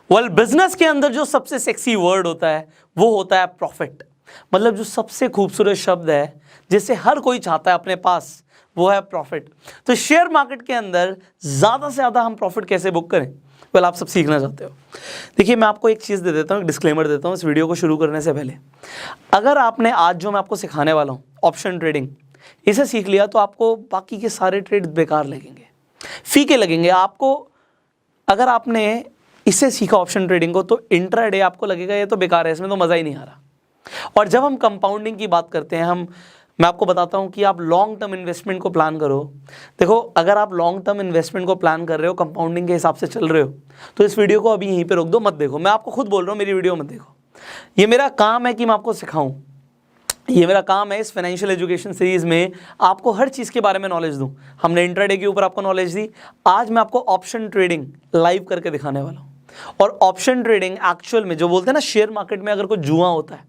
Well business के अंदर जो सबसे सेक्सी वर्ड होता है वो होता है प्रॉफिट। मतलब जो सबसे खूबसूरत शब्द है जिसे हर कोई चाहता है अपने पास, वो है प्रॉफिट। तो शेयर मार्केट के अंदर ज़्यादा से ज़्यादा हम प्रॉफिट कैसे बुक करें, वेल आप सब सीखना चाहते हो। देखिए मैं आपको एक चीज़ दे देता हूँ, एक डिस्क्लेमर देता हूँ इस वीडियो को शुरू करने से पहले। अगर आपने आज जो मैं आपको सिखाने वाला हूँ ऑप्शन ट्रेडिंग, इसे सीख लिया तो आपको बाकी के सारे ट्रेड बेकार लगेंगे, फीके लगेंगे आपको। अगर आपने इसे सीखा ऑप्शन ट्रेडिंग को तो इंट्राडे आपको लगेगा ये तो बेकार है, इसमें तो मज़ा ही नहीं आ रहा। और जब हम कंपाउंडिंग की बात करते हैं, मैं आपको बताता हूं कि आप लॉन्ग टर्म इन्वेस्टमेंट को प्लान करो। देखो अगर आप लॉन्ग टर्म इन्वेस्टमेंट को प्लान कर रहे हो, कंपाउंडिंग के हिसाब से चल रहे हो, तो इस वीडियो को अभी यहीं पे रोक दो, मत देखो। मैं आपको खुद बोल रहा हूँ मेरी वीडियो मत देखो। ये मेरा काम है कि मैं आपको सिखाऊं, ये मेरा काम है इस फाइनेंशियल एजुकेशन सीरीज में आपको हर चीज़ के बारे में नॉलेज दूं। हमने इंट्राडे के ऊपर आपको नॉलेज दी, आज मैं आपको ऑप्शन ट्रेडिंग लाइव करके दिखाने वाला हूँ। और ऑप्शन ट्रेडिंग एक्चुअल में जो बोलते हैं ना, शेयर मार्केट में अगर कोई जुआ होता है,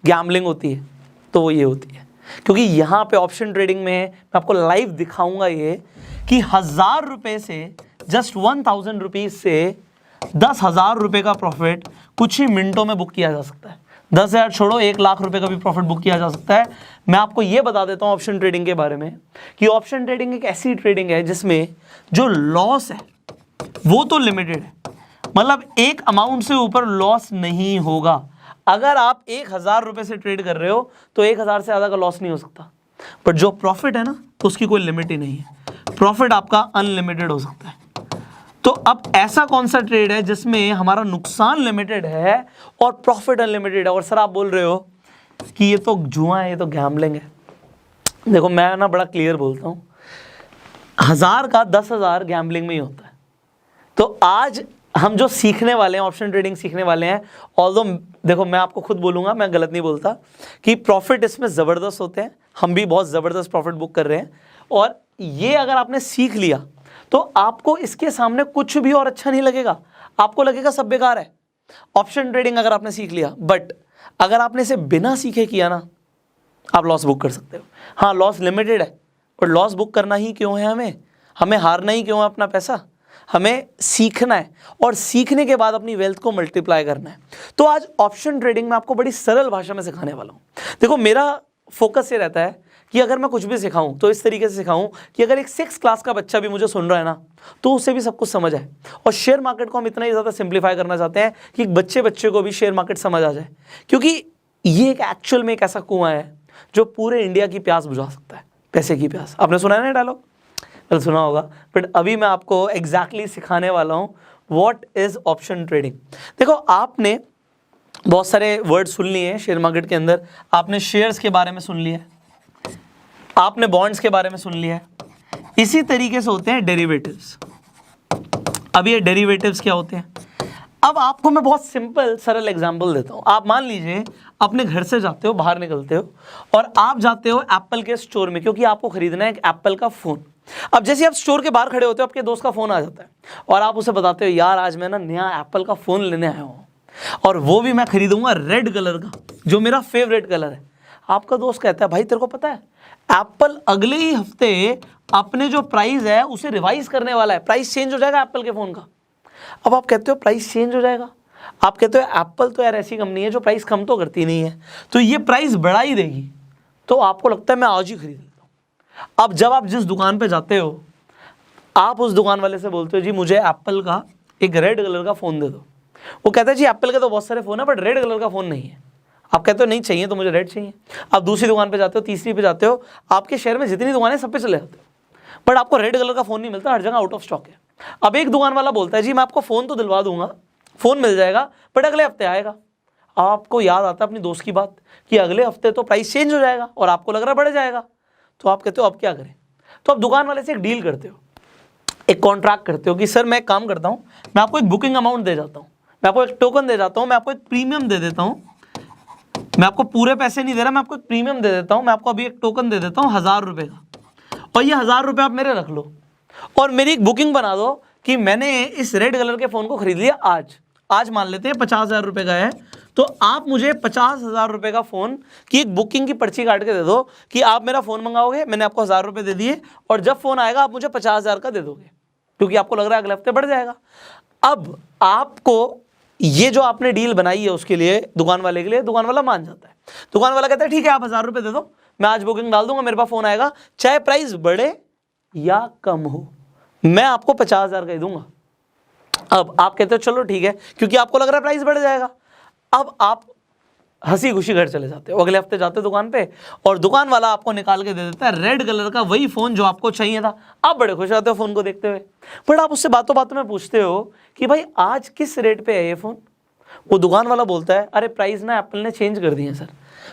गैम्बलिंग होती है, तो वो ये होती है। क्योंकि यहाँ पे ऑप्शन ट्रेडिंग में मैं आपको लाइव दिखाऊंगा ये कि 1000 रुपये से, जस्ट 1000 रुपीज़ से 10,000 रुपये का प्रॉफिट कुछ ही मिनटों में बुक किया जा सकता है। 10,000 छोड़ो, 1 लाख रुपए का भी प्रॉफिट बुक किया जा सकता है। मैं आपको ये बता देता हूँ ऑप्शन ट्रेडिंग के बारे में कि ऑप्शन ट्रेडिंग एक ऐसी ट्रेडिंग है जिसमें जो लॉस है वो तो लिमिटेड है, मतलब एक अमाउंट से ऊपर लॉस नहीं होगा। अगर आप 1000 रुपये से ट्रेड कर रहे हो तो 1000 से ज़्यादा का लॉस नहीं हो सकता। पर जो प्रॉफिट है ना, तो उसकी कोई लिमिट ही नहीं है, प्रॉफिट आपका अनलिमिटेड हो सकता है। तो अब ऐसा कौन सा ट्रेड है जिसमें हमारा नुकसान लिमिटेड है और प्रॉफिट अनलिमिटेड है? और सर आप बोल रहे हो कि ये तो जुआ है, ये तो गैम्बलिंग है। देखो मैं ना बड़ा क्लियर बोलता हूँ, 1000 का 10,000 गैम्बलिंग में ही होता है। तो आज हम जो सीखने वाले हैं, ऑप्शन ट्रेडिंग सीखने वाले हैं, ऑल्दो देखो मैं आपको खुद बोलूँगा, मैं गलत नहीं बोलता, कि प्रॉफिट इसमें ज़बरदस्त होते हैं। हम भी बहुत ज़बरदस्त प्रॉफिट बुक कर रहे हैं। और ये अगर आपने सीख लिया तो आपको इसके सामने कुछ भी और अच्छा नहीं लगेगा, आपको लगेगा सब बेकार है ऑप्शन ट्रेडिंग अगर आपने सीख लिया। बट अगर आपने इसे बिना सीखे किया ना, आप लॉस बुक कर सकते हो। हाँ लॉस लिमिटेड है, और लॉस बुक करना ही क्यों है, हमें हारना ही क्यों है अपना पैसा, हमें सीखना है और सीखने के बाद अपनी वेल्थ को मल्टीप्लाई करना है। तो आज ऑप्शन ट्रेडिंग में आपको बड़ी सरल भाषा में सिखाने वाला हूँ। देखो मेरा फोकस ये रहता है कि अगर मैं कुछ भी सिखाऊं तो इस तरीके से सिखाऊं कि अगर एक 6 क्लास का बच्चा भी मुझे सुन रहा है ना, तो उसे भी सब कुछ समझ आए। और शेयर मार्केट को हम इतना ही ज़्यादा सिंप्लीफाई करना चाहते हैं कि बच्चे को भी शेयर मार्केट समझ आ जाए, क्योंकि ये एक एक्चुअल में एक ऐसा कुआं है जो पूरे इंडिया की प्यास बुझा सकता है, पैसे की प्यास। आपने सुना है ना डायलॉग? तो सुना होगा, बट अभी मैं आपको एग्जैक्टली सिखाने वाला हूँ व्हाट इज ऑप्शन ट्रेडिंग। देखो आपने बहुत सारे वर्ड सुन लिए हैं शेयर मार्केट के अंदर, आपने शेयर्स के बारे में सुन लिया है, आपने बॉन्ड्स के बारे में सुन लिया है। इसी तरीके से होते हैं डेरिवेटिव्स। अब ये डेरिवेटिव्स क्या होते हैं? अब आपको मैं बहुत सिंपल सरल एग्जांपल देता हूं। आप मान लीजिए अपने घर से जाते हो, बाहर निकलते हो और आप जाते हो एप्पल के स्टोर में, क्योंकि आपको खरीदना है एक एप्पल का फोन। अब जैसे आप स्टोर के बाहर खड़े होते हो, आपके दोस्त का फोन आ जाता है और आप उसे बताते हो यार आज मैं ना नया एप्पल का फोन लेने आया हूँ, और वो भी मैं खरीदूंगा रेड कलर का, जो मेरा फेवरेट कलर है। आपका दोस्त कहता है भाई तेरे को पता है एप्पल अगले ही हफ्ते अपने जो प्राइस है उसे रिवाइज करने वाला है, प्राइस चेंज हो जाएगा एप्पल के फोन का। अब आप कहते हो प्राइस चेंज हो जाएगा, आप कहते हो एप्पल तो यार ऐसी कंपनी है जो प्राइस कम तो करती नहीं है, तो ये प्राइस बढ़ा ही देगी। तो आपको लगता है मैं आज ही खरीद लेता हूँ। अब जब आप जिस दुकान पे जाते हो, आप उस दुकान वाले से बोलते हो जी मुझे एप्पल का एक रेड कलर का फ़ोन दे दो। वो कहता है जी एप्पल के तो बहुत सारे फ़ोन है बट रेड कलर का फ़ोन नहीं है। आप कहते हो नहीं चाहिए तो मुझे रेड चाहिए। आप दूसरी दुकान पे जाते हो, तीसरी पे जाते हो, आपके शहर में जितनी दुकानें सब पे चले जाते हो, बट आपको रेड कलर का फ़ोन नहीं मिलता, हर जगह आउट ऑफ स्टॉक है। अब एक दुकान वाला बोलता है जी मैं आपको फ़ोन तो दिलवा दूंगा, फ़ोन मिल जाएगा बट अगले हफ्ते आएगा। आपको याद आता है अपनी दोस्त की बात कि अगले हफ्ते तो प्राइस चेंज हो जाएगा और आपको लग रहा है बढ़ जाएगा। तो आप कहते हो अब क्या करें? तो आप दुकान वाले से एक डील करते हो, एक कॉन्ट्रैक्ट करते हो कि सर मैं एक काम करता हूँ, मैं आपको एक बुकिंग अमाउंट दे जाता हूँ, मैं आपको एक टोकन दे जाता हूँ, मैं आपको एक प्रीमियम दे देता हूँ, मैं आपको पूरे पैसे नहीं दे रहा, मैं आपको एक प्रीमियम दे देता हूँ, मैं आपको अभी एक टोकन दे देता हूँ 1000 रुपये का, और ये 1000 रुपये आप मेरे रख लो और मेरी एक बुकिंग बना दो कि मैंने इस रेड कलर के फ़ोन को खरीद लिया आज मान लेते हैं 50,000 रुपये का है, तो आप मुझे 50,000 रुपये का फ़ोन की एक बुकिंग की पर्ची काट के दे दो कि आप मेरा फ़ोन मंगाओगे, मैंने आपको 1000 रुपये दे दिए और जब फ़ोन आएगा आप मुझे 50,000 का दे दोगे, क्योंकि आपको लग रहा है अगले हफ्ते बढ़ जाएगा। अब आपको ये जो आपने डील बनाई है उसके लिए, दुकान वाले के लिए, दुकान वाला मान जाता है। दुकान वाला कहता है ठीक है आप 1000 रुपये दे दो, मैं आज बुकिंग डाल दूंगा, मेरे पास फोन आएगा, चाहे प्राइस बढ़े या कम हो, मैं आपको 50,000 का ही दूंगा। अब आप कहते हो चलो ठीक है, क्योंकि आपको लग रहा है प्राइस बढ़ जाएगा। अब आप हंसी खुशी घर चले जाते हो, अगले हफ्ते जाते हो दुकान पे और दुकान वाला आपको निकाल के दे देता है रेड कलर का वही फोन जो आपको चाहिए था। आप बड़े खुश होते हो फोन को देखते हुए, बट आप उससे बातों बातों में पूछते हो कि भाई आज किस रेट पे है ये फोन। वो दुकान वाला बोलता है अरे प्राइस ना एप्पल ने चेंज कर दिए सर,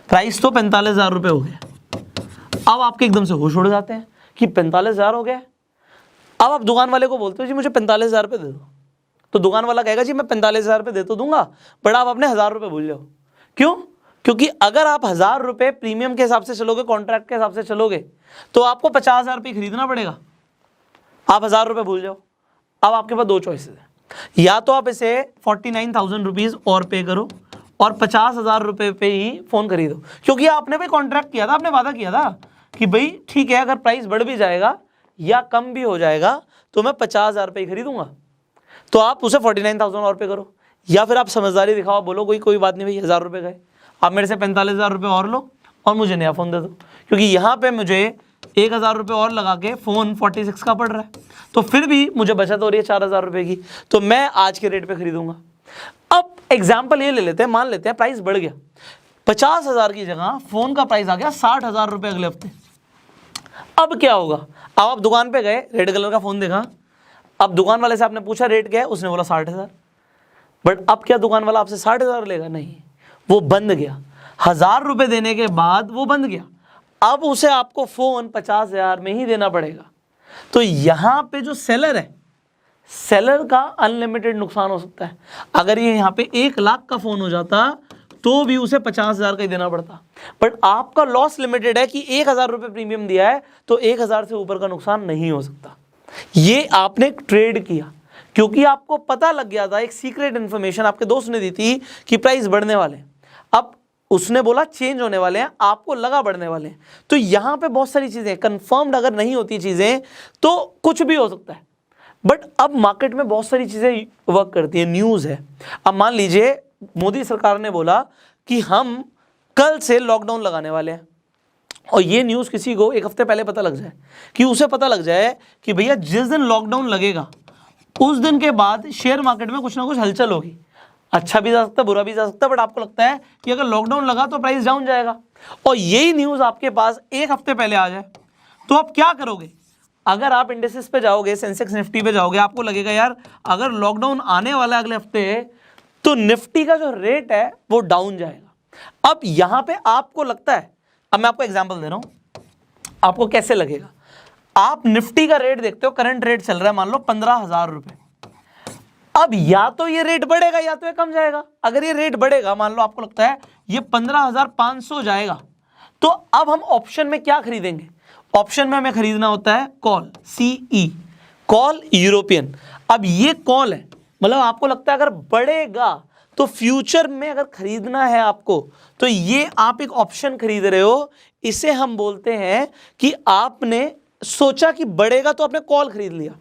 प्राइस तो 45,000 रुपये हो गया। अब आपके एकदम से होश उड़ जाते हैं कि 45,000 हो गया। अब आप दुकान वाले को बोलते हो जी मुझे 45,000 रुपये दे दो, तो दुकान वाला कहेगा जी मैं 45,000 रुपये दे तो दूंगा, बट आप अपने 1,000 रुपये भूल जाओ। क्यों? क्योंकि अगर आप 1,000 रुपये प्रीमियम के हिसाब से चलोगे, कॉन्ट्रैक्ट के हिसाब से चलोगे, तो आपको 50,000 रुपये खरीदना पड़ेगा। आप 1,000 रुपये भूल जाओ। अब आपके पास दो चॉइसेस हैं, या तो आप इसे 49,000 रुपीज़ और पे करो और 50,000 रुपये पे ही फ़ोन खरीदो, क्योंकि आपने भाई कॉन्ट्रैक्ट किया था, आपने वादा किया था कि भाई ठीक है अगर प्राइस बढ़ भी जाएगा या कम भी हो जाएगा तो मैं 50,000 रुपये ही खरीदूंगा। तो आप उसे 49,000 और पे करो, या फिर आप समझदारी दिखाओ, बोलो कोई बात नहीं भाई 1,000 रुपये गए, आप मेरे से 45,000 रुपये और लो और मुझे नया फ़ोन दे दो, क्योंकि यहाँ पे मुझे 1,000 रुपये और लगा के फ़ोन 46 का पड़ रहा है, तो फिर भी मुझे बचत हो रही है 4,000 रुपये की, तो मैं आज के रेट पे खरीदूंगा। अब एग्जाम्पल ये ले लेते हैं, मान लेते हैं प्राइस बढ़ गया, 50,000 की जगह फ़ोन का प्राइस आ गया 60,000 रुपये अगले हफ्ते। अब क्या होगा? अब आप दुकान पे गए, रेड कलर का फ़ोन देखा, अब दुकान वाले से आपने पूछा रेट क्या है, उसने बोला 60,000, बट अब क्या दुकान वाला आपसे 60,000 लेगा? नहीं, वो बंद गया। 1,000 रुपये देने के बाद वो बंद गया, अब उसे आपको फ़ोन 50,000 में ही देना पड़ेगा। तो यहाँ पे जो सेलर है, सेलर का अनलिमिटेड नुकसान हो सकता है। अगर ये यहाँ पे 1 लाख का फ़ोन हो जाता तो भी उसे 50,000 का ही देना पड़ता, बट आपका लॉस लिमिटेड है कि 1,000 रुपये प्रीमियम दिया है तो 1,000 से ऊपर का नुकसान नहीं हो सकता। ये आपने ट्रेड किया क्योंकि आपको पता लग गया था, एक सीक्रेट इन्फॉर्मेशन आपके दोस्त ने दी थी कि प्राइस बढ़ने वाले हैं, अब उसने बोला चेंज होने वाले हैं, आपको लगा बढ़ने वाले हैं। तो यहाँ पे बहुत सारी चीज़ें कंफर्म्ड अगर नहीं होती चीज़ें तो कुछ भी हो सकता है, बट अब मार्केट में बहुत सारी चीज़ें वर्क करती है। न्यूज़ है, अब मान लीजिए मोदी सरकार ने बोला कि हम कल से लॉकडाउन लगाने वाले हैं, और ये न्यूज़ किसी को 1 हफ्ते पहले पता लग जाए, कि उसे पता लग जाए कि भैया जिस दिन लॉकडाउन लगेगा उस दिन के बाद शेयर मार्केट में कुछ ना कुछ हलचल होगी, अच्छा भी जा सकता है बुरा भी जा सकता है, बट आपको लगता है कि अगर लॉकडाउन लगा तो प्राइस डाउन जाएगा, और यही न्यूज़ आपके पास 1 हफ्ते पहले आ जाए, तो आप क्या करोगे? अगर आप इंडेक्सेस पे जाओगे, सेंसेक्स निफ्टी पे जाओगे, आपको लगेगा यार अगर लॉकडाउन आने वाला है अगले हफ्ते तो निफ्टी का जो रेट है वो डाउन जाएगा। अब यहाँ पे आपको लगता है, अब मैं आपको एग्जांपल दे रहा हूँ, आपको कैसे लगेगा? आप निफ्टी का रेट देखते हो, करंट रेट चल रहा है मान लो 15,000 रुपये, अब या तो ये रेट बढ़ेगा या तो ये कम जाएगा। अगर ये रेट बढ़ेगा, मान लो आपको लगता है ये 15,500 जाएगा, तो अब हम ऑप्शन में क्या खरीदेंगे? ऑप्शन में हमें खरीदना होता है कॉल, CE, कॉल यूरोपियन। अब ये कॉल है, मतलब आपको लगता है अगर बढ़ेगा तो फ्यूचर में अगर खरीदना है आपको, तो ये आप एक ऑप्शन खरीद रहे हो, इसे हम बोलते हैं कि आपने सोचा कि बढ़ेगा तो आपने कॉल खरीद लिया।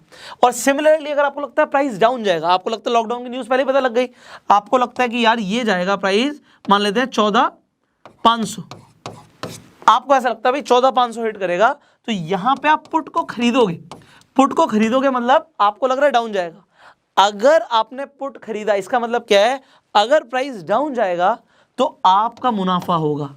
और सिमिलरली अगर आपको लगता है प्राइस डाउन जाएगा, आपको लगता है लॉकडाउन की न्यूज़ पहले पता लग गई, आपको लगता है कि यार ये जाएगा प्राइस, मान लेते हैं 14,500, आपको ऐसा लगता है भाई 14,500 हिट करेगा, तो यहां पे आप पुट को खरीदोगे। पुट को खरीदोगे मतलब आपको लग रहा है डाउन जाएगा। अगर आपने पुट खरीदा, इसका मतलब क्या है? अगर प्राइस डाउन जाएगा तो आपका मुनाफा होगा,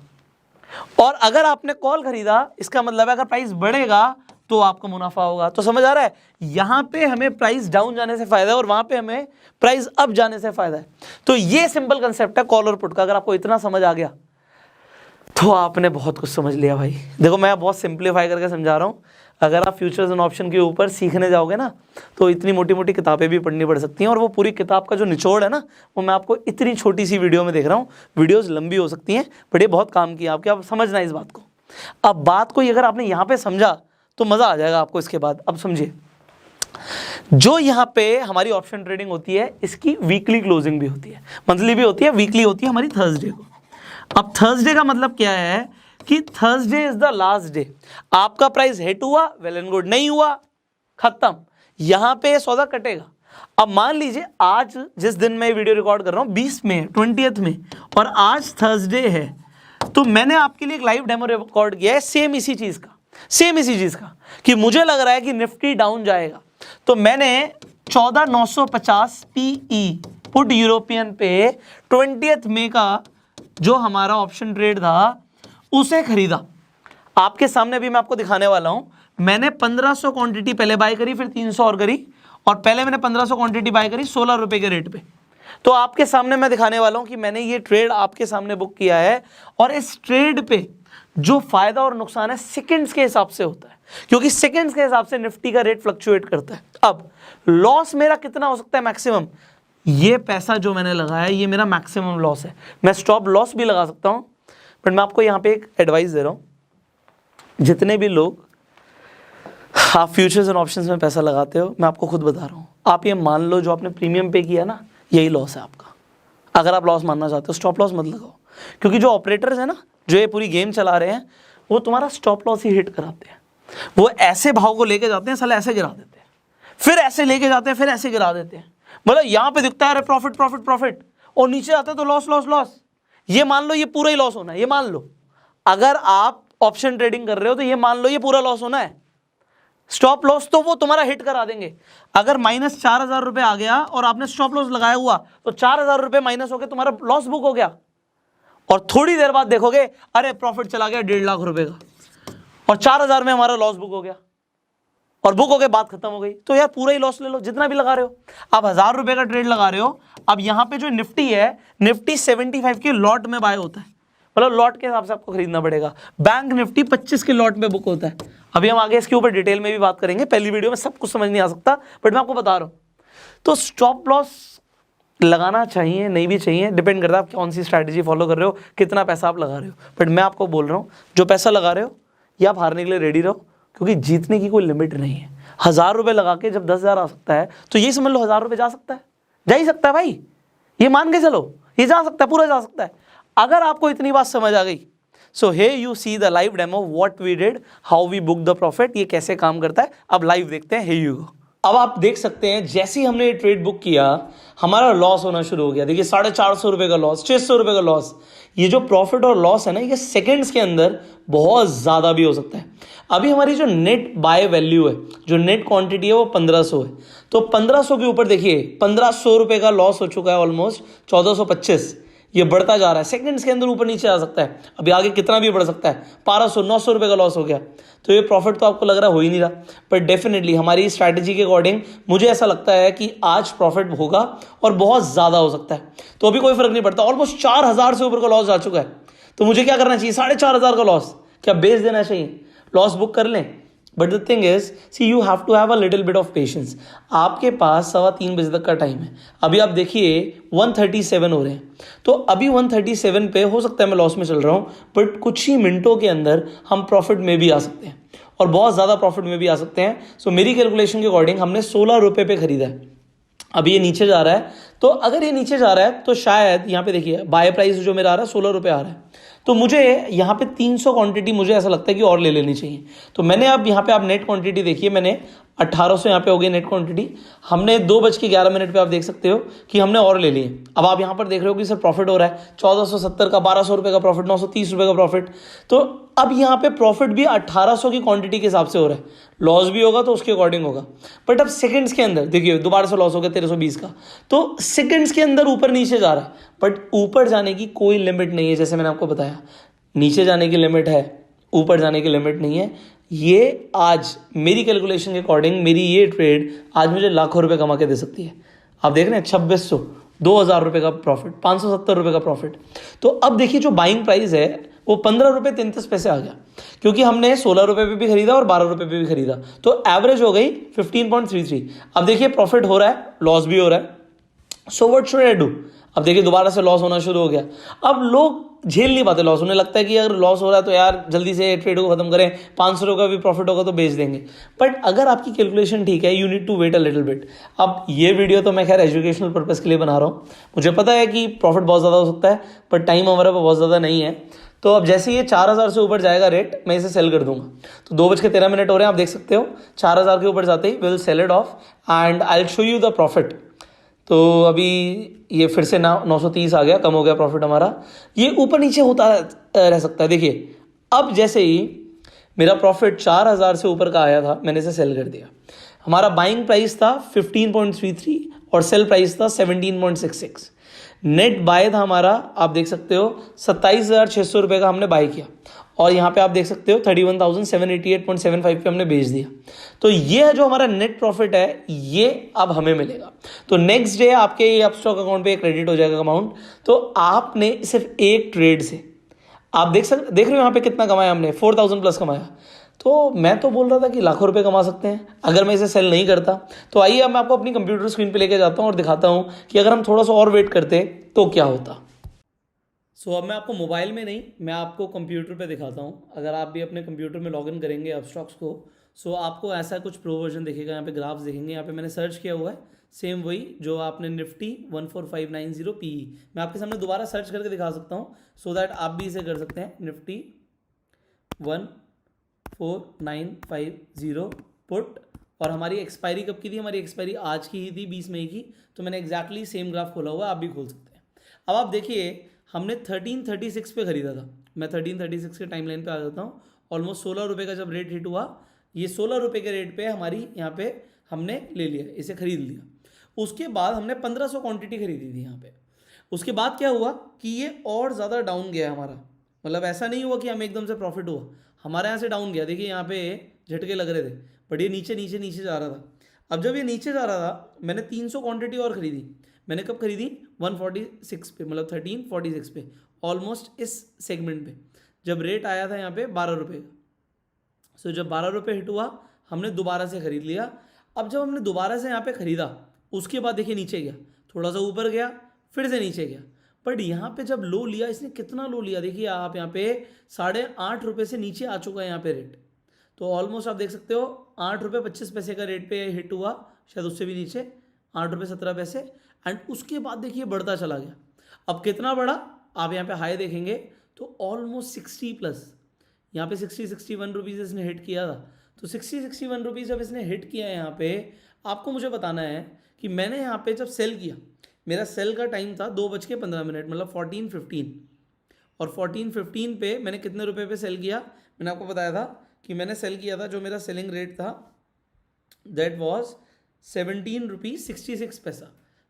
और अगर आपने कॉल खरीदा, इसका मतलब है अगर प्राइस बढ़ेगा तो आपका मुनाफा होगा। तो समझ आ रहा है, यहां पे हमें प्राइस डाउन जाने से फायदा है और वहां पे हमें प्राइस अप जाने से फायदा है। तो ये सिंपल कंसेप्ट है कॉल और पुट का। अगर आपको इतना समझ आ गया तो आपने बहुत कुछ समझ लिया भाई। देखो मैं बहुत सिंप्लीफाई करके समझा रहा हूँ, अगर आप फ्यूचर्स एंड ऑप्शन के ऊपर सीखने जाओगे ना तो इतनी मोटी मोटी किताबें भी पढ़नी पड़ सकती हैं, और वो पूरी किताब का जो निचोड़ है ना वो मैं आपको इतनी छोटी सी वीडियो में देख रहा हूँ। वीडियोस लंबी हो सकती हैं बट ये बहुत काम की है आपके, आप समझना इस बात को। अब बात को अगर आपने यहाँ पे समझा तो मज़ा आ जाएगा आपको इसके बाद। अब समझिए, जो यहाँ पे हमारी ऑप्शन ट्रेडिंग होती है इसकी वीकली क्लोजिंग भी होती है, मंथली भी होती है, वीकली होती है हमारी थर्सडे को। अब थर्सडे का मतलब क्या है कि Thursday is the last day. आपका प्राइस हिट हुआ वेल एंड गुड, नहीं हुआ खत्म, यहां पे सौदा कटेगा। अब मान लीजिए आज जिस दिन मैं वीडियो रिकॉर्ड कर रहा हूँ 20 में 20th में, और आज थर्सडे है, तो मैंने आपके लिए एक लाइव डेमो रिकॉर्ड किया है सेम इसी चीज़ का कि मुझे लग रहा है कि निफ्टी डाउन जाएगा। तो मैंने 14,950 PE पुट यूरोपियन पे 20th मई का जो हमारा ऑप्शन ट्रेड था उसे खरीदा। आपके सामने भी मैं आपको दिखाने वाला हूं। मैंने 1500 क्वांटिटी पहले बाय करी, फिर 300 और करी, और पहले मैंने 1500 क्वांटिटी बाय करी 16 रुपए के रेट पे। तो आपके सामने मैं दिखाने वाला हूं कि मैंने ये ट्रेड आपके सामने बुक किया है, और इस ट्रेड पे जो फायदा और नुकसान है सेकंड्स के हिसाब से होता है, क्योंकि सेकंड्स के हिसाब से निफ्टी का रेट फ्लक्चुएट करता है। अब लॉस मेरा कितना हो सकता है मैक्सिमम, ये पैसा जो मैंने लगाया ये मेरा मैक्सिमम लॉस है। मैं स्टॉप लॉस भी लगा सकता हूं, बट मैं आपको यहां पे एक एडवाइस दे रहा हूं, जितने भी लोग आप फ्यूचर्स एंड ऑप्शंस में पैसा लगाते हो, मैं आपको खुद बता रहा हूं, आप ये मान लो जो आपने प्रीमियम पे किया ना, यही लॉस है आपका। अगर आप लॉस मानना चाहते हो स्टॉप लॉस मत लगाओ, क्योंकि जो ऑपरेटर्स हैं ना, जो ये पूरी गेम चला रहे हैं, वो तुम्हारा स्टॉप लॉस ही हिट कराते हैं। वो ऐसे भाव को लेके जाते हैं, साले ऐसे गिरा देते हैं, फिर ऐसे लेके जाते हैं, फिर ऐसे गिरा देते हैं। मतलब यहाँ पे दिखता है अरे प्रॉफिट प्रॉफिट प्रॉफिट, और नीचे आते हैं तो लॉस लॉस लॉस। ये मान लो ये पूरा ही लॉस होना है, ये मान लो अगर आप ऑप्शन ट्रेडिंग कर रहे हो तो ये मान लो ये पूरा लॉस होना है। स्टॉप लॉस तो वो तुम्हारा हिट करा देंगे। अगर माइनस 4,000 रुपए आ गया और आपने स्टॉप लॉस लगाया हुआ, तो 4,000 रुपए माइनस हो गए, तुम्हारा लॉस बुक हो गया। और थोड़ी देर बाद देखोगे अरे प्रॉफिट चला गया 1.5 लाख रुपए का, और 4,000 में हमारा लॉस बुक हो गया, और बुक हो गए, बात खत्म हो गई। तो यार पूरा ही लॉस ले लो, जितना भी लगा रहे हो। आप 1,000 रुपए का ट्रेड लगा रहे हो, अब यहां पे जो निफ्टी है, निफ्टी 75 के लॉट में बाय होता है, मतलब लॉट के हिसाब से आपको खरीदना पड़ेगा। बैंक निफ्टी 25 के लॉट में बुक होता है। अभी हम आगे इसके ऊपर डिटेल में भी बात करेंगे, पहली वीडियो में सब कुछ समझ नहीं आ सकता, बट मैं आपको बता रहा हूं। तो स्टॉप लॉस लगाना चाहिए, नहीं भी चाहिए, डिपेंड करता है आप कौन सी स्ट्रैटेजी फॉलो कर रहे हो, कितना पैसा आप लगा रहे हो। बट मैं आपको बोल रहा हूँ, जो पैसा लगा रहे हो या आप हारने के लिए रेडी रहो, क्योंकि जीतने की कोई लिमिट नहीं है। 1,000 रुपए लगा के जब 10,000 आ सकता है, तो ये समझ लो 1,000 रुपए जा सकता है, जा ही सकता है भाई, ये मान के चलो, ये जा सकता है, पूरा जा सकता है। अगर आपको इतनी बात समझ आ गई, so hey you see the live demo what we did, how we book the profit, ये कैसे काम करता है। अब लाइव देखते हैं, हे यू गो। अब आप देख सकते हैं जैसे ही हमने ये ट्रेड बुक किया, हमारा लॉस होना शुरू हो गया। देखिए 450 रुपए का लॉस, 600 रुपए का लॉस। ये जो प्रॉफिट और लॉस है ना, ये सेकंड्स के अंदर बहुत ज्यादा भी हो सकता है। अभी हमारी जो नेट बाय वैल्यू है, जो नेट क्वांटिटी है, वो 1500 है। तो 1500 के ऊपर देखिए 1500 रुपए का लॉस हो चुका है, ऑलमोस्ट 1425। ये बढ़ता जा रहा है, सेकंड्स के अंदर ऊपर नीचे आ सकता है। अभी आगे कितना भी बढ़ सकता है, 1200 900 रुपए का लॉस हो गया। तो ये प्रॉफिट तो आपको लग रहा है हो ही नहीं रहा, पर डेफिनेटली हमारी स्ट्रैटेजी के अकॉर्डिंग मुझे ऐसा लगता है कि आज प्रॉफिट होगा और बहुत ज्यादा हो सकता है। तो अभी कोई फर्क नहीं पड़ता, ऑलमोस्ट 4,000 से ऊपर का लॉस जा चुका है। तो मुझे क्या करना चाहिए, 4,500 का लॉस क्या बेच देना चाहिए, लॉस बुक कर लें। But the thing is, see you have to have a little bit of patience. आपके पास 3:15 बजे तक का टाइम है। अभी आप देखिए 137 हो रहे हैं, तो अभी 137 पे हो सकता है मैं लॉस में चल रहा हूं, बट कुछ ही मिनटों के अंदर हम प्रॉफिट में भी आ सकते हैं, और बहुत ज्यादा प्रॉफिट में भी आ सकते हैं। सो मेरी कैलकुलेशन के अकॉर्डिंग हमने 16 रुपए पे खरीदा है। अभी ये नीचे जा रहा है, तो अगर ये नीचे जा रहा है तो शायद यहाँ पे देखिए बाय प्राइस जो मेरा आ रहा है 16 रुपए आ रहा है, तो मुझे यहाँ पे 300 क्वांटिटी मुझे ऐसा लगता है कि और ले लेनी चाहिए। तो मैंने अब यहाँ पे आप नेट क्वांटिटी देखिए, मैंने 1800 यहाँ पे हो गई नेट क्वांटिटी। हमने 2:11 पे आप देख सकते हो कि हमने और ले लिए। अब आप यहाँ पर देख रहे हो कि सर प्रॉफिट हो रहा है 1470 का, 1200 रुपए का प्रॉफिट, 930 रुपए का प्रॉफिट। तो अब यहाँ पे प्रॉफिट भी 1800 की क्वांटिटी के हिसाब से हो रहा है, लॉस भी होगा तो उसके अकॉर्डिंग होगा। बट अब सेकंड्स के अंदर देखिए दोबारा से लॉस हो गया 1320 का, तो सेकंड्स के अंदर ऊपर नीचे जा रहा है, बट ऊपर जाने की कोई लिमिट नहीं है। जैसे मैंने आपको बताया, नीचे जाने की लिमिट है, ऊपर जाने की लिमिट नहीं है। ये आज मेरी कैलकुलेशन के अकॉर्डिंग मेरी ये ट्रेड आज मुझे लाखों रुपए कमा के दे सकती है। आप देख रहे हैं 2600, 2,000 रुपए का प्रॉफिट, 570 रुपए का प्रॉफिट। तो अब देखिए जो बाइंग प्राइस है वो 15 रुपए 33 पैसे आ गया, क्योंकि हमने 16 रुपए पे भी खरीदा और 12 रुपए पे भी खरीदा, तो एवरेज हो गई 15.33। अब देखिए प्रॉफिट हो रहा है, लॉस भी हो रहा है। So what should I do? अब देखिए दोबारा से लॉस होना शुरू हो गया। अब लोग झेल नहीं पाते लॉस, उन्हें लगता है कि अगर लॉस हो रहा है तो यार जल्दी से ट्रेड को खत्म करें, 500 का भी प्रॉफिट होगा तो बेच देंगे। बट अगर आपकी कैलकुलेशन ठीक है, you need to wait a little bit. अब ये वीडियो तो मैं खैर एजुकेशनल पर्पस के लिए बना रहा हूँ, मुझे पता है कि प्रॉफिट बहुत ज़्यादा हो सकता है, पर टाइम हमारे पास बहुत ज़्यादा नहीं है। तो अब जैसे ये 4000 से ऊपर जाएगा रेट, मैं इसे सेल कर दूंगा। तो 2:13 हो रहे हैं, आप देख सकते हो 4000 के ऊपर जाते ही will sell it off and I will show you the profit. तो अभी ये फिर से 930 आ गया, कम हो गया प्रॉफिट हमारा। ये ऊपर नीचे होता रह सकता है। देखिए अब जैसे ही मेरा प्रॉफिट 4000 से ऊपर का आया था, मैंने इसे सेल कर दिया। हमारा बाइंग प्राइस था 15.33 और सेल प्राइस था 17.66। नेट बाय था हमारा, आप देख सकते हो 27,600 रुपये का हमने बाय किया और यहाँ पे आप देख सकते हो 31,788.75 पे हमने बेच दिया। तो ये है जो हमारा नेट प्रॉफिट है, ये अब हमें मिलेगा। तो नेक्स्ट डे आपके ये अपस्टॉक अकाउंट पे क्रेडिट हो जाएगा अमाउंट। तो आपने सिर्फ एक ट्रेड से आप देख रहे हो यहाँ पे कितना कमाया हमने, 4,000 प्लस कमाया। तो मैं तो बोल रहा था कि लाखों रुपए कमा सकते हैं अगर मैं इसे सेल नहीं करता। तो आइए अब मैं आपको अपनी कंप्यूटर स्क्रीन पे लेके जाता हूँ और दिखाता हूँ कि अगर हम थोड़ा सा और वेट करते तो क्या होता। सो अब मैं आपको मोबाइल में नहीं, मैं आपको कंप्यूटर पे दिखाता हूँ। अगर आप भी अपने कंप्यूटर में लॉगिन करेंगे अपस्टॉक्स को, सो आपको ऐसा कुछ प्रो वर्जन दिखेगा। यहाँ पे ग्राफ्स दिखेंगे, यहाँ पे मैंने सर्च किया हुआ है सेम वही जो आपने निफ्टी 14590 PE। मैं आपके सामने दोबारा सर्च करके दिखा सकता हूँ सो दैट आप भी इसे कर सकते हैं। निफ्टी 14950 पुट, और हमारी एक्सपायरी कब की थी, हमारी एक्सपायरी आज की ही थी 20 मई की। तो मैंने एग्जैक्टली सेम ग्राफ खोला हुआ है, आप भी खोल सकते हैं। अब आप देखिए हमने 1336 पे खरीदा था। मैं 1336 के टाइम लाइन पे आ जाता हूँ। ऑलमोस्ट 16 रुपये का जब रेट हिट हुआ, ये 16 रुपये के रेट पे हमारी यहाँ पे हमने ले लिया, इसे खरीद लिया। उसके बाद हमने 1500 क्वांटिटी खरीदी थी यहाँ पे। उसके बाद क्या हुआ कि ये और ज़्यादा डाउन गया हमारा, मतलब ऐसा नहीं हुआ कि हमें एकदम से प्रॉफिट हुआ, हमारे यहाँ से डाउन गया। देखिए यहाँ पे झटके लग रहे थे, बट ये नीचे नीचे नीचे जा रहा था। अब जब ये नीचे जा रहा था, मैंने 300 क्वांटिटी और खरीदी। मैंने कब खरीदी, 146 पे, मतलब 1346 पे, ऑलमोस्ट इस सेगमेंट पे, जब रेट आया था यहाँ पे 12 रुपये का। सो जब 12 रुपये हिट हुआ, हमने दोबारा से खरीद लिया। अब जब हमने दोबारा से यहाँ पे खरीदा, उसके बाद देखिए नीचे गया, थोड़ा सा ऊपर गया, फिर से नीचे गया। बट यहाँ पे जब लो लिया, इसने कितना लो लिया देखिए आप, यहाँ पे 8.5 रुपये से नीचे आ चुका है यहाँ पे रेट। तो ऑलमोस्ट आप देख सकते हो 8 रुपये 25 पैसे का रेट पे हिट हुआ, शायद उससे भी नीचे 8 रुपये 17 पैसे। एंड उसके बाद देखिए बढ़ता चला गया। अब कितना बढ़ा, आप यहाँ पे हाई देखेंगे तो ऑलमोस्ट 60 प्लस, यहाँ पे 61 रुपीज़ इसने हिट किया था। तो 61 रुपीज़ जब इसने हिट किया यहाँ पे, आपको मुझे बताना है कि मैंने यहाँ पे जब सेल किया, मेरा सेल का टाइम था 2:15, मतलब 14:15, और 14:15 पे मैंने कितने रुपए पे सेल किया, मैंने आपको बताया था कि मैंने सेल किया था, जो मेरा सेलिंग रेट था दैट वाज 17 रुपीज़ 66 पैसा।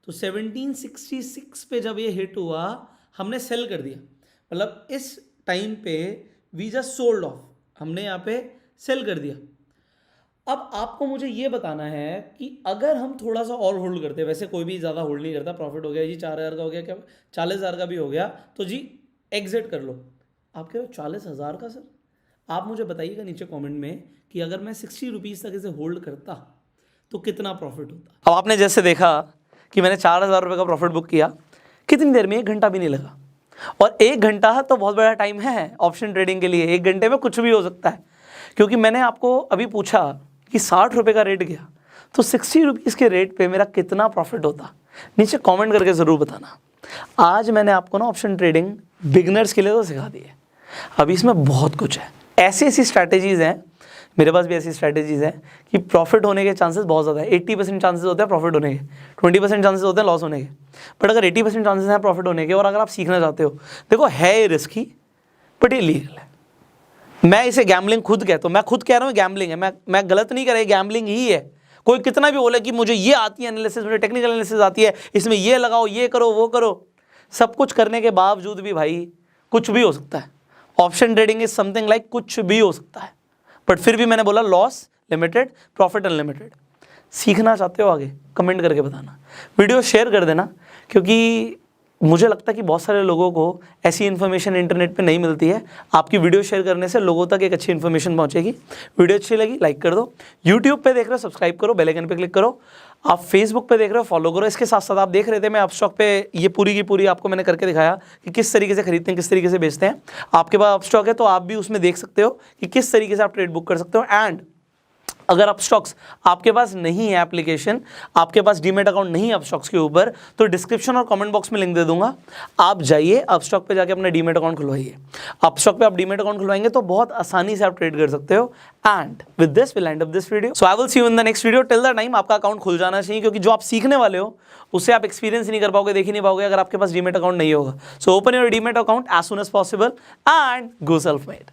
तो 1766 पे जब ये हिट हुआ, हमने सेल कर दिया, मतलब इस टाइम पे वी जस्ट सोल्ड ऑफ, हमने यहाँ पे सेल कर दिया। अब आपको मुझे ये बताना है कि अगर हम थोड़ा सा और होल्ड करते, वैसे कोई भी ज़्यादा होल्ड नहीं करता, प्रॉफिट हो गया जी 4000 का हो गया, क्या 40,000 का भी हो गया, तो जी एग्जिट कर लो। आप कह रहे हो 40,000 का सर, आप मुझे बताइएगा नीचे कमेंट में कि अगर मैं 60 रुपीज़ तक इसे होल्ड करता तो कितना प्रॉफिट होता। अब आपने जैसे देखा कि मैंने 4,000 रुपये का प्रॉफिट बुक किया, कितनी देर में, 1 घंटा भी नहीं लगा। और 1 घंटा तो बहुत बड़ा टाइम है ऑप्शन ट्रेडिंग के लिए। 1 घंटे में कुछ भी हो सकता है, क्योंकि मैंने आपको अभी पूछा कि 60 रुपये का रेट गया, तो 60 रुपीज़ के रेट पे मेरा कितना प्रॉफिट होता, नीचे कमेंट करके ज़रूर बताना। आज मैंने आपको ना ऑप्शन ट्रेडिंग बिगनर्स के लिए तो सिखा दी है, अभी इसमें बहुत कुछ है। ऐसी ऐसी स्ट्रैटेजीज़ हैं, मेरे पास भी ऐसी स्ट्रैटेजीज़ हैं कि प्रॉफिट होने के चांसेस बहुत ज़्यादा है। 80% चांसेस होते हैं प्रॉफिट होने के, 20% चांसेस होते हैं लॉस होने के। बट अगर 80% चांसेस हैं प्रॉफिट होने के, और अगर आप सीखना चाहते हो, देखो है ये रिस्की बट ये लीगल है। मैं इसे गैम्बलिंग खुद कहता हूँ, मैं खुद कह रहा हूँ गैम्बलिंग है, मैं गलत नहीं कर रहा, गैम्बलिंग ही है। कोई कितना भी बोले कि मुझे ये आती है एनालिसिस, मुझे टेक्निकल एनालिसिस आती है, इसमें ये लगाओ, ये करो, वो करो, सब कुछ करने के बावजूद भी भाई कुछ भी हो सकता है। Option trading is something like कुछ भी हो सकता है। बट फिर भी मैंने बोला लॉस लिमिटेड, प्रॉफिट अनलिमिटेड। सीखना चाहते हो आगे, कमेंट करके बताना, वीडियो शेयर कर देना, क्योंकि मुझे लगता है कि बहुत सारे लोगों को ऐसी इन्फॉर्मेशन इंटरनेट पे नहीं मिलती है। आपकी वीडियो शेयर करने से लोगों तक एक अच्छी इन्फॉर्मेशन पहुंचेगी। वीडियो अच्छी लगी लाइक कर दो, यूट्यूब पे देख रहे हो सब्सक्राइब करो, बेल आइकन पे क्लिक करो, आप फेसबुक पे देख रहे हो फॉलो करो। इसके साथ साथ आप देख रहे थे मैं अपस्टॉक पे ये पूरी की पूरी आपको मैंने करके दिखाया कि किस तरीके से खरीदते हैं, किस तरीके से बेचते हैं। आपके पास अपस्टॉक है तो आप भी उसमें देख सकते हो कि किस तरीके से आप ट्रेड बुक कर सकते हो। एंड अगर अपस्टॉक्स आपके पास नहीं है एप्लीकेशन, आपके पास डीमेट अकाउंट नहीं है अपस्टॉक्स के ऊपर, तो डिस्क्रिप्शन और कमेंट बॉक्स में लिंक दे दूंगा, आप जाइए अपस्टॉक पे जाके अपना डीमेट अकाउंट खुलवाइए। अपस्टॉक पे आप डीमेट अकाउंट खुलवाएंगे तो बहुत आसानी से आप ट्रेड कर सकते हो। And with this will and up this video, so I will see you in the next video. Till the time आपका अकाउंट खुल जाना चाहिए, क्योंकि जो आप सीखने वाले हो उससे आप एक्सपीरियंस नहीं कर पाओगे, देख ही नहीं पाओगे अगर आपके पास डीमेट अकाउंट नहीं होगा। So open your demat account as soon as possible and go self made.